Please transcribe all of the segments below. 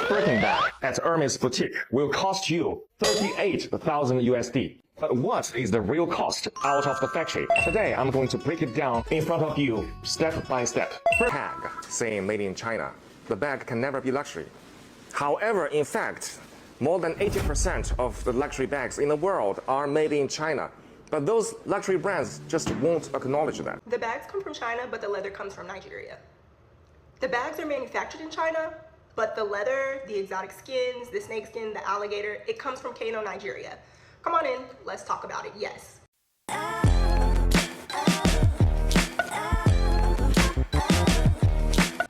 Birkin bag at Hermès boutique will cost you 38,000 USD. But what is the real cost out of the factory? Today, I'm going to break it down in front of you, step by step. Tag saying made in China. The bag can never be luxury. However, in fact, more than 80% of the luxury bags in the world are made in China. But those luxury brands just won't acknowledge that. The bags come from China, but the leather comes from Nigeria. The bags are manufactured in China, but the leather, the exotic skins, the snake skin, the alligator, it comes from Kano, Nigeria. Come on in, let's talk about it, yes.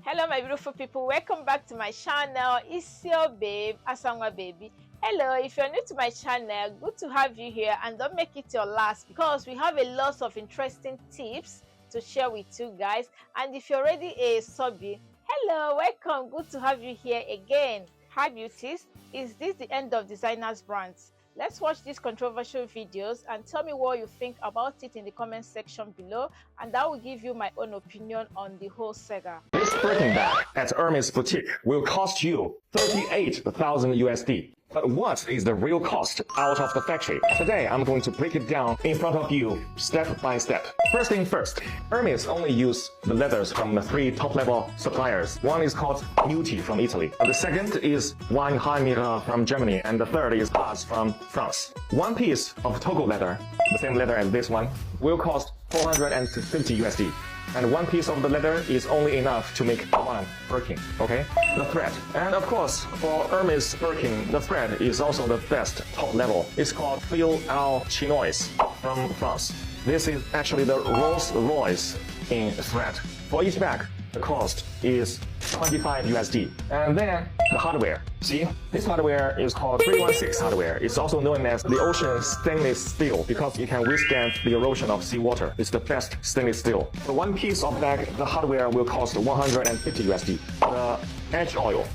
Hello my beautiful people, welcome back to my channel. It's your babe, Asanwa baby. Hello, if you're new to my channel, good to have you here, and don't make it your last because we have a lot of interesting tips to share with you guys. And if you're already a subby, hello, welcome, good to have you here again. Hi beauties, is this the end of designers brands? Let's watch these controversial videos and tell me what you think about it in the comment section below, and I will give you my own opinion on the whole saga. This Birkin bag at Hermès boutique will cost you 38,000 USD. But what is the real cost out of the factory? Today, I'm going to break it down in front of you, step by step. First thing first, Hermès only use the leathers from the 3 top-level suppliers. One is called Beauties from Italy. The second is HERME from Germany, and the third is HERMès from France. One piece of Togo leather, the same leather as this one, will cost 450 USD. And one piece of the leather is only enough to make one Birkin, okay? The thread. And of course, for Hermès Birkin, the thread is also the best top level. It's called Fil à Chinois from France. This is actually the Rolls Royce in thread. For each bag, the cost is 25 USD. And then the hardware. See, this hardware is called 316 hardware. It's also known as the ocean stainless steel because it can withstand the erosion of seawater. It's the best stainless steel. For one piece of bag, the hardware will cost 150 USD. The edge oil.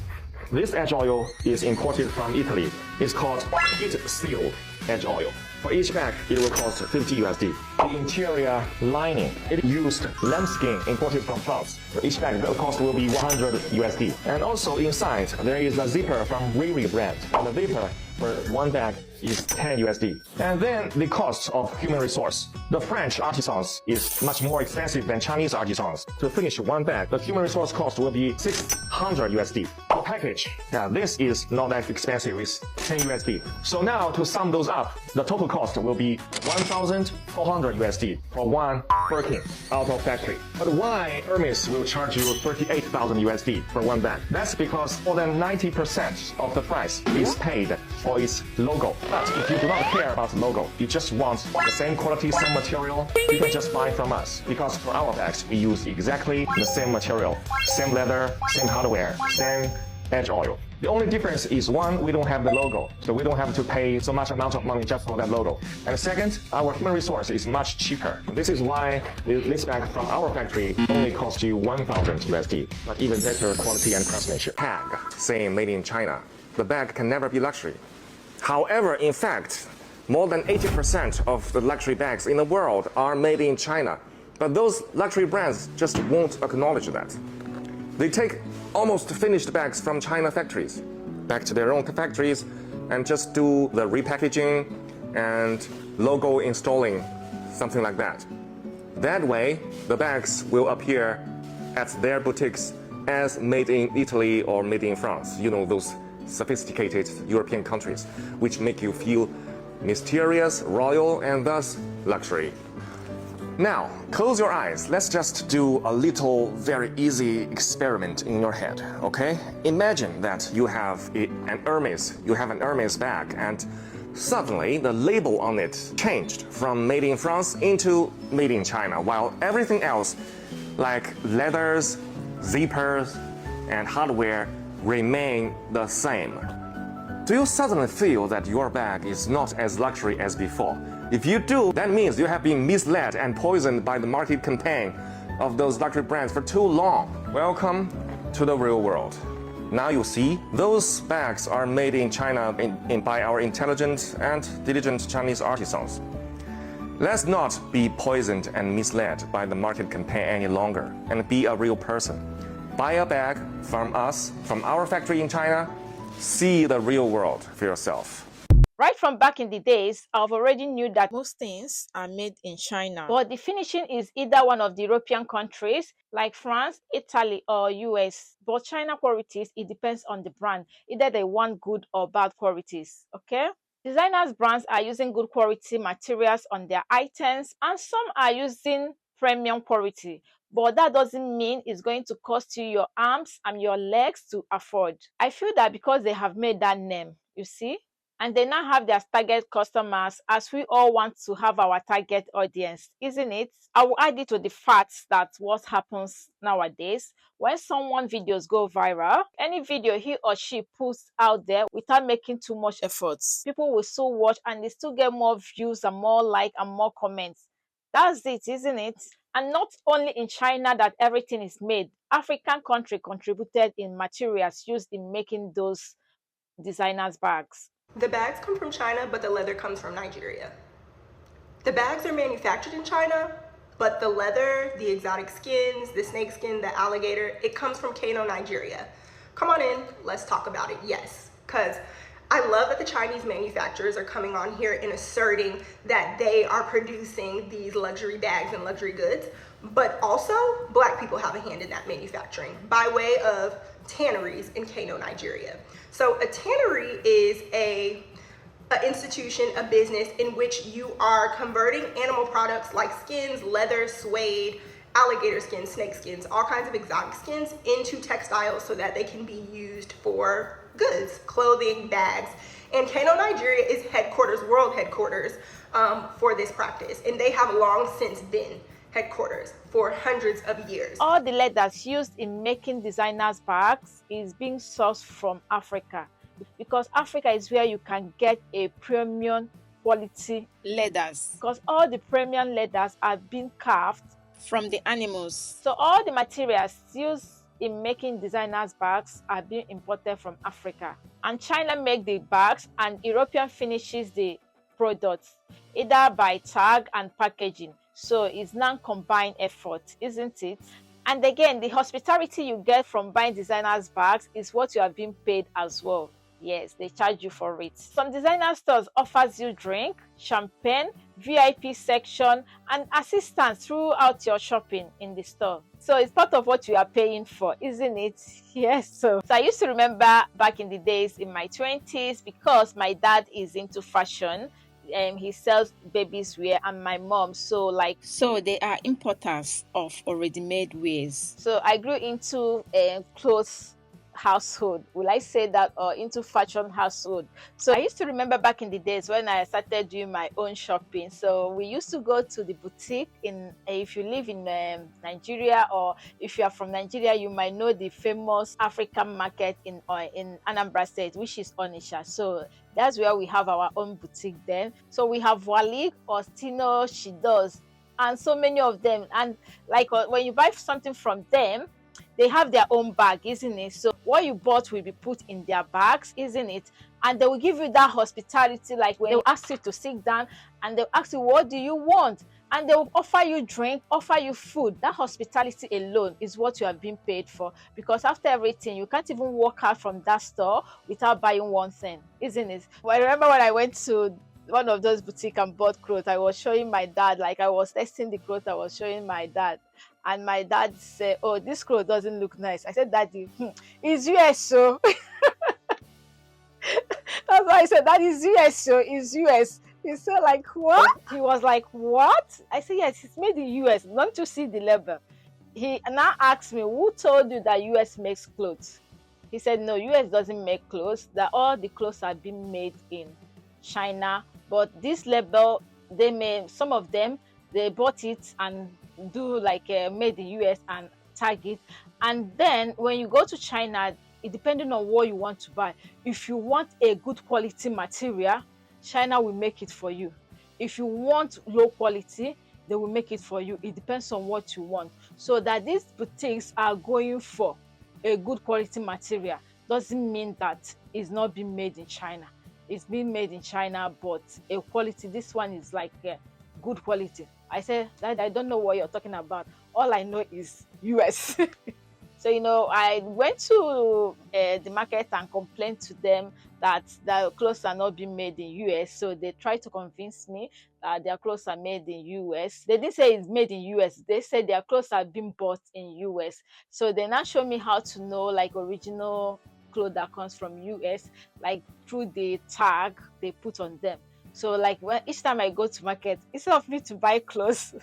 This edge oil is imported from Italy. It's called heat sealed edge oil. For each bag, it will cost 50 USD. The interior lining, it used lambskin imported from France. For each bag, the cost will be 100 USD. And also inside, there is a zipper from Riri brand. And the zipper for one bag is 10 USD. And then the cost of human resource. The French artisans is much more expensive than Chinese artisans. To finish one bag, the human resource cost will be 600 USD. The package, this is not that expensive, it's 10 USD. So now to sum those up, the total cost will be 1,400 USD for one Birkin out of factory. But why Hermès will charge you 38,000 USD for one bag? That's because more than 90% of the price is paid for its logo. But if you do not care about the logo, you just want the same quality, same material, you can just buy from us. Because for our bags, we use exactly the same material, same leather, same hardware, same edge oil. The only difference is one, we don't have the logo, so we don't have to pay so much amount of money just for that logo. And second, our human resource is much cheaper. This is why this bag from our factory only costs you 1,000 USD, but even better quality and craftsmanship. Tag saying made in China. The bag can never be luxury. However, in fact, more than 80% of the luxury bags in the world are made in China. But those luxury brands just won't acknowledge that. They take almost finished bags from China factories back to their own factories and just do the repackaging and logo installing, something like that. That way, the bags will appear at their boutiques as made in Italy or made in France. You know, those sophisticated European countries, which make you feel mysterious, royal, and thus luxury. Now, close your eyes. Let's just do a little, very easy experiment in your head, okay? Imagine that you have an Hermès bag, and suddenly the label on it changed from made in France into made in China, while everything else, like leathers, zippers, and hardware, remain the same. Do you suddenly feel that your bag is not as luxury as before? If you do, that means you have been misled and poisoned by the market campaign of those luxury brands for too long. Welcome to the real world. Now you see, those bags are made in China by our intelligent and diligent Chinese artisans. Let's not be poisoned and misled by the market campaign any longer and be a real person. Buy a bag from us, from our factory in China, See the real world for yourself. Right from back in the days, I've already knew that most things are made in China. But the finishing is either one of the European countries like France, Italy, or US. But China qualities, it depends on the brand. Either they want good or bad qualities, okay? Designers brands are using good quality materials on their items, and some are using premium quality. But that doesn't mean it's going to cost you your arms and your legs to afford. I feel that because they have made that name, you see, and they now have their target customers, as we all want to have our target audience, isn't it? I will add it to the facts that what happens nowadays when someone videos go viral, any video he or she puts out there without making too much efforts, people will still watch and they still get more views and more like and more comments. That's it, isn't it? And not only in China that everything is made. African country contributed in materials used in making those designers bags. The bags come from China, but the leather comes from Nigeria. The bags are manufactured in China, but the leather, the exotic skins, the snake skin, the alligator, it comes from Kano, Nigeria. Come on in, let's talk about it. Yes, because I love that the Chinese manufacturers are coming on here and asserting that they are producing these luxury bags and luxury goods, but also Black people have a hand in that manufacturing by way of tanneries in Kano, Nigeria. So a tannery is an institution, a business in which you are converting animal products like skins, leather, suede, alligator skins, snake skins, all kinds of exotic skins into textiles so that they can be used for goods, clothing, bags. And Kano, Nigeria is headquarters, world headquarters for this practice. And they have long since been headquarters for hundreds of years. All the leathers used in making designers bags is being sourced from Africa, because Africa is where you can get a premium quality leathers, because all the premium leathers are being carved from the animals. So all the materials used in making designers bags are being imported from Africa, and China make the bags and European finishes the products either by tag and packaging. So it's non-combined effort, isn't it? And again, the hospitality you get from buying designers bags is what you are being paid as well. Yes, they charge you for it. Some designer stores offers you drink, champagne, VIP section, and assistance throughout your shopping in the store. So it's part of what you are paying for, isn't it? Yes. So I used to remember back in the days in my 20s, because my dad is into fashion. He sells babies wear, and my mom, so they are importers of already made wares. So I grew into clothes household, will I say that, or into fashion household. So I used to remember back in the days when I started doing my own shopping. So we used to go to the boutique in, if you live in Nigeria, or if you are from Nigeria, you might know the famous African market in Anambra State, which is Onitsha. So that's where we have our own boutique then. So we have Walik, Ostino, Shidos, and so many of them. And when you buy something from them, they have their own bag, isn't it? So what you bought will be put in their bags, isn't it? And they will give you that hospitality, like when they'll ask you to sit down and they'll ask you, what do you want? And they will offer you drink, offer you food. That hospitality alone is what you are being paid for, because after everything, you can't even walk out from that store without buying one thing, isn't it? Well, I remember when I went to one of those boutiques and bought clothes, I was showing my dad, I was testing the clothes, I was showing my dad. And my dad said, oh, this clothes doesn't look nice. I said, Daddy, it's US, so. That's why I said, that is US, so it's US. He said, what? He was like, what? I said, yes, it's made in US. Don't you see the label? He now asked me, who told you that US makes clothes? He said, no, US doesn't make clothes. That all the clothes are being made in China. But this label, some of them, they bought it and do made in US and tag it. And then when you go to China, it depending on what you want to buy. If you want a good quality material, China will make it for you. If you want low quality, they will make it for you. It depends on what you want. So that these boutiques are going for a good quality material doesn't mean that it's not being made in China. It's being made in China, but a quality, this one is good quality. I said, Dad, I don't know what you're talking about. All I know is US. So, I went to the market and complained to them that their clothes are not being made in US. So they tried to convince me that their clothes are made in US. They didn't say it's made in US. They said their clothes are being bought in US. So they now show me how to know like original clothes that comes from US, like through the tag they put on them. So like each time I go to market, instead of me to buy clothes,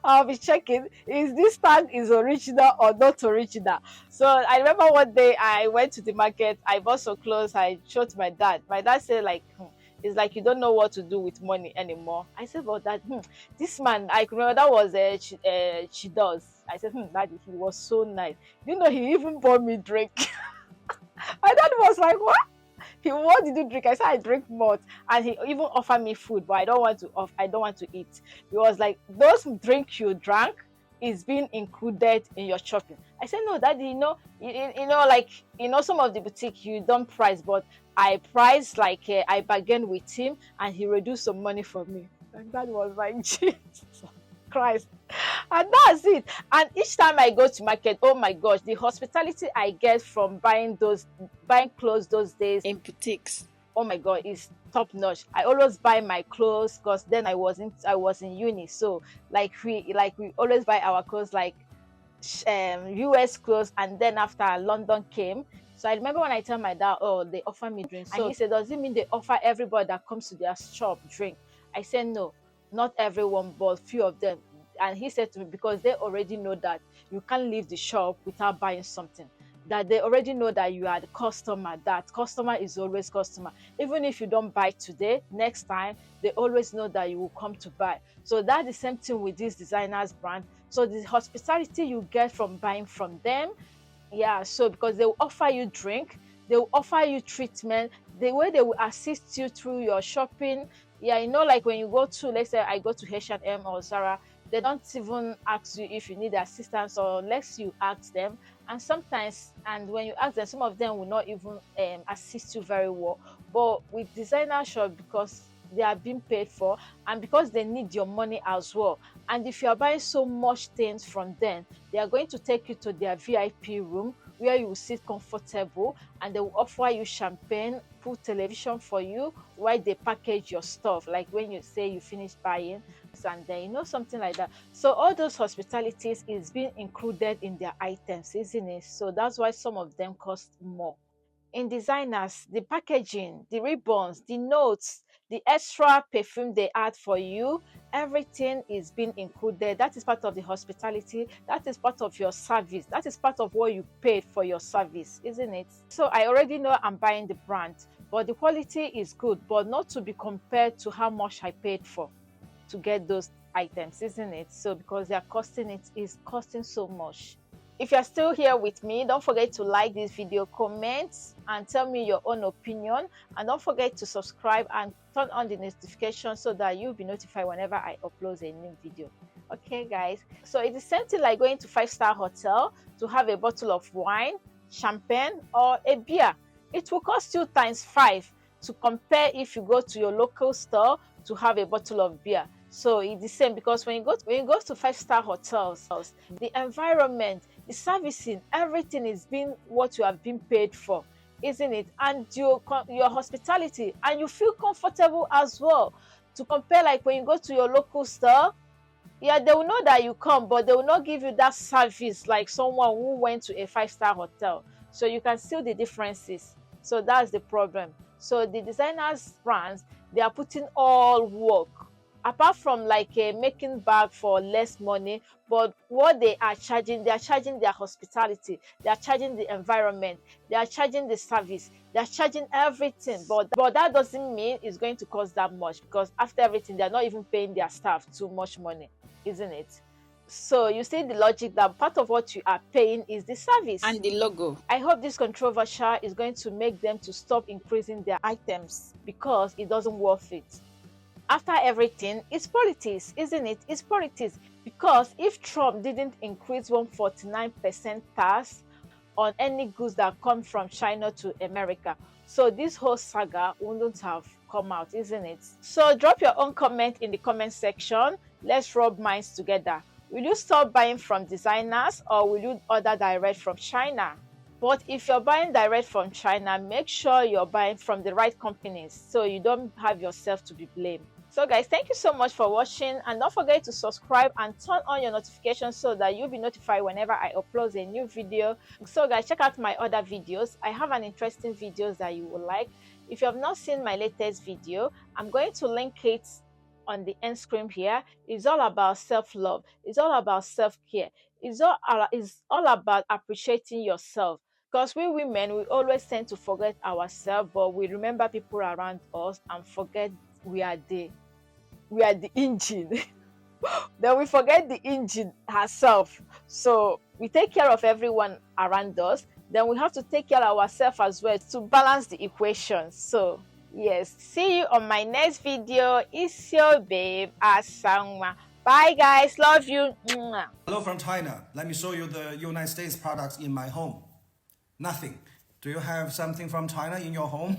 I'll be checking, is this tag is original or not original. So I remember one day I went to the market, I bought some clothes, I showed to my dad. My dad said like, it's like you don't know what to do with money anymore. I said, but dad, this man, I remember that was she does. I said, daddy, he was so nice. He even bought me drink. My dad was like, what? What did you drink? I said I drink malt, and he even offered me food, but I don't want to eat. He was like, those drink you drank is being included in your shopping. I said, no, daddy, like some of the boutique you don't price, but I price like I bargained with him, and he reduced some money for me. And that was like, Jesus Christ. And that's it. And each time I go to market, oh my gosh, the hospitality I get from buying clothes those days in boutiques, oh my god, is top notch. I always buy my clothes because then I was in uni, so we always buy our clothes like US clothes. And then after London came, so I remember when I tell my dad, oh, they offer me drinks, and he said, does it mean they offer everybody that comes to their shop drink? I said, no, not everyone, but few of them. And he said to me, because they already know that you can't leave the shop without buying something, that they already know that you are the customer, that customer is always customer. Even if you don't buy today, next time, they always know that you will come to buy. So that's the same thing with this designers brand. So the hospitality you get from buying from them, yeah, so because they will offer you drink, they will offer you treatment, the way they will assist you through your shopping. Yeah, like when you go to, let's say I go to H&M or Zara, they don't even ask you if you need assistance, or unless you ask them. And sometimes, and when you ask them, some of them will not even assist you very well. But with designer shop, because they are being paid for, and because they need your money as well, and if you are buying so much things from them, they are going to take you to their VIP room where you will sit comfortable, and they will offer you champagne, put television for you while they package your stuff, like when you say you finish buying, and then something like that. So all those hospitalities is being included in their items, isn't it? So that's why some of them cost more. In designers, the packaging, the ribbons, the notes, the extra perfume they add for you, everything is being included. That is part of the hospitality. That is part of your service. That is part of what you paid for your service, isn't it? So I already know I'm buying the brand, but the quality is good, but not to be compared to how much I paid for to get those items, isn't it? So because they are costing so much. If you're still here with me, don't forget to like this video, comment, and tell me your own opinion. And don't forget to subscribe and turn on the notification so that you'll be notified whenever I upload a new video. Okay, guys? So it's the same thing like going to 5-star hotel to have a bottle of wine, champagne, or a beer. It will cost you ×5 to compare if you go to your local store to have a bottle of beer. So it's the same, because when you go to 5-star hotels, the environment, the servicing, everything is being what you have been paid for, isn't it? And your hospitality, and you feel comfortable as well. To compare, like when you go to your local store, yeah, they will know that you come, but they will not give you that service like someone who went to a 5-star hotel. So you can see the differences. So that's the problem. So the designers brands, they are putting all work, apart from like making bag for less money, but what they are charging their hospitality, they are charging the environment, they are charging the service, they are charging everything. But that doesn't mean it's going to cost that much, because after everything, they are not even paying their staff too much money, isn't it? So you see the logic that part of what you are paying is the service and the logo. I hope this controversial is going to make them to stop increasing their items, because it doesn't worth it. After everything, it's politics, isn't it? It's politics, because if Trump didn't increase 149% tax on any goods that come from China to America, so this whole saga wouldn't have come out, isn't it? So drop your own comment in the comment section. Let's rub minds together. Will you stop buying from designers or will you order direct from China? But if you're buying direct from China, make sure you're buying from the right companies so you don't have yourself to be blamed. So guys, thank you so much for watching, and don't forget to subscribe and turn on your notifications so that you'll be notified whenever I upload a new video. So guys, check out my other videos. I have an interesting videos that you will like. If you have not seen my latest video, I'm going to link it on the end screen here. It's all about self-love. It's all about self-care. It's all about appreciating yourself. Because we women, we always tend to forget ourselves, but we remember people around us and forget we are the engine. Then we forget the engine herself. So we take care of everyone around us. Then we have to take care of ourselves as well to balance the equation. So yes, see you on my next video. It's your babe, Asanwa. Bye guys, love you. Hello from China. Let me show you the United States products in my home. Nothing. Do you have something from China in your home?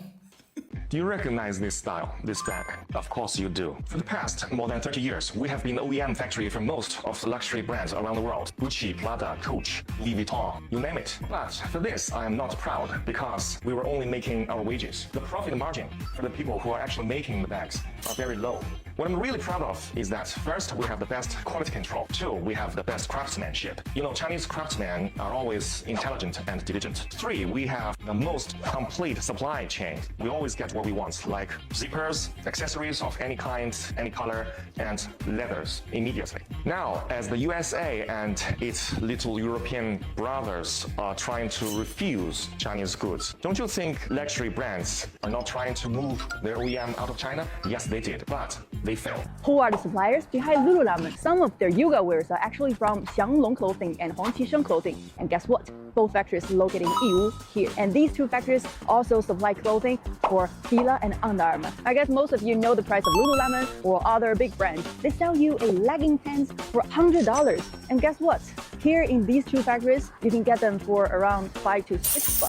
Do you recognize this style, this bag? Of course you do. For the past more than 30 years, we have been OEM factory for most of the luxury brands around the world. Gucci, Prada, Coach, Louis Vuitton, you name it. But for this, I am not proud because we were only making our wages. The profit margin for the people who are actually making the bags are very low. What I'm really proud of is that first, we have the best quality control. Two, we have the best craftsmanship. You know, Chinese craftsmen are always intelligent and diligent. Three, we have the most complete supply chain. We always get what we want, like zippers, accessories of any kind, any color, and leathers immediately. Now, as the USA and its little European brothers are trying to refuse Chinese goods, don't you think luxury brands are not trying to move their OEM out of China? Yes, they did, but they failed. Who are the suppliers behind Lululemon? Some of their yoga wears are actually from Xianglong Clothing and Huang Qisheng Clothing. And guess what? Both factories located in Yiwu here. And these two factories also supply clothing for Fila and Under Armour. I guess most of you know the price of Lululemon or other big brands. They sell you a legging pants for $100. And guess what? Here in these two factories, you can get them for around $5 to $6.